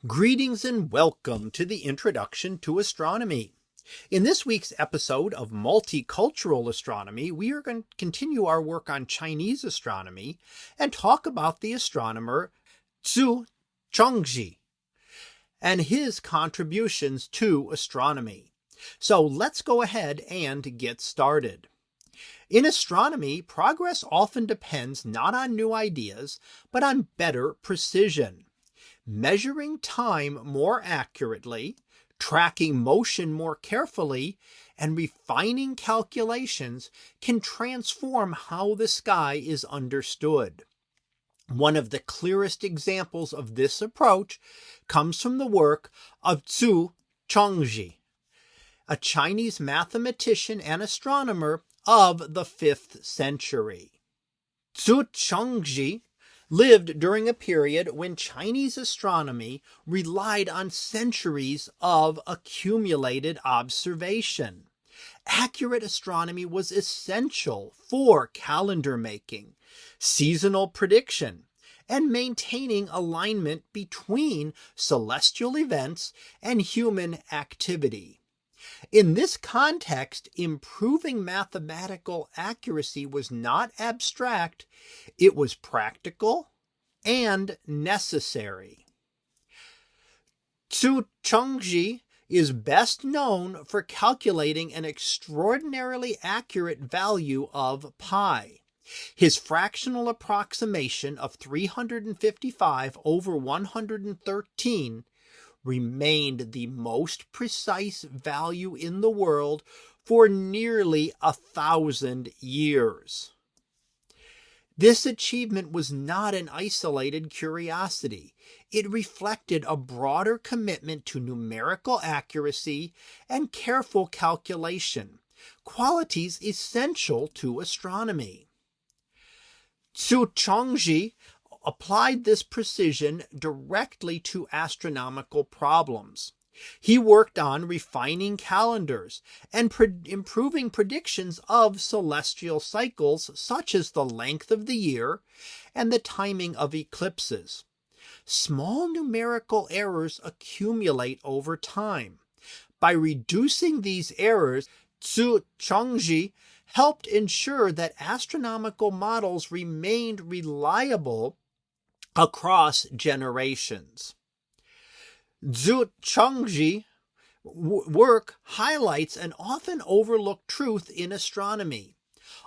Greetings and welcome to the Introduction to Astronomy. In this week's episode of Multicultural Astronomy, we are going to continue our work on Chinese astronomy and talk about the astronomer Zu Chongzhi and his contributions to astronomy. So let's go ahead and get started. In astronomy, progress often depends not on new ideas, but on better precision. Measuring time more accurately, tracking motion more carefully, and refining calculations can transform how the sky is understood. One of the clearest examples of this approach comes from the work of Zu Chongzhi, a Chinese mathematician and astronomer of the 5th century. Zu Chongzhi lived during a period when Chinese astronomy relied on centuries of accumulated observation. Accurate astronomy was essential for calendar making, seasonal prediction, and maintaining alignment between celestial events and human activity. In this context, improving mathematical accuracy was not abstract, it was practical and necessary. Zu Chongzhi is best known for calculating an extraordinarily accurate value of pi. His fractional approximation of 355 over 113 remained the most precise value in the world for nearly 1,000 years. This achievement was not an isolated curiosity. It reflected a broader commitment to numerical accuracy and careful calculation, qualities essential to astronomy. Zu Chongzhi applied this precision directly to astronomical problems. He worked on refining calendars and improving predictions of celestial cycles such as the length of the year and the timing of eclipses. Small numerical errors accumulate over time. By reducing these errors, Zu Chongzhi helped ensure that astronomical models remained reliable across generations. Zu Chongzhi's work highlights an often overlooked truth in astronomy.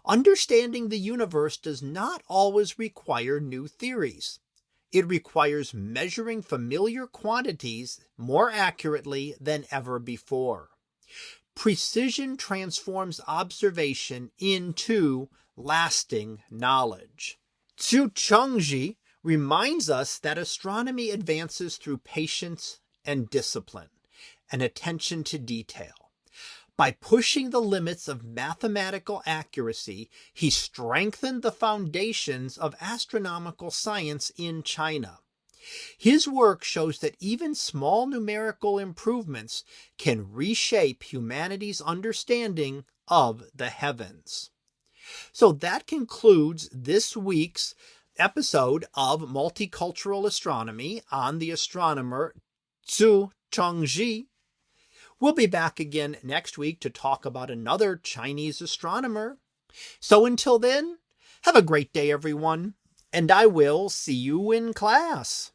Understanding the universe does not always require new theories. It requires measuring familiar quantities more accurately than ever before. Precision transforms observation into lasting knowledge. Zu Chongzhi reminds us that astronomy advances through patience and discipline and attention to detail. By pushing the limits of mathematical accuracy, he strengthened the foundations of astronomical science in China. His work shows that even small numerical improvements can reshape humanity's understanding of the heavens. So that concludes this week's episode of Multicultural Astronomy on the astronomer Zu Chongzhi. We'll be back again next week to talk about another Chinese astronomer. So until then, have a great day, everyone, and I will see you in class.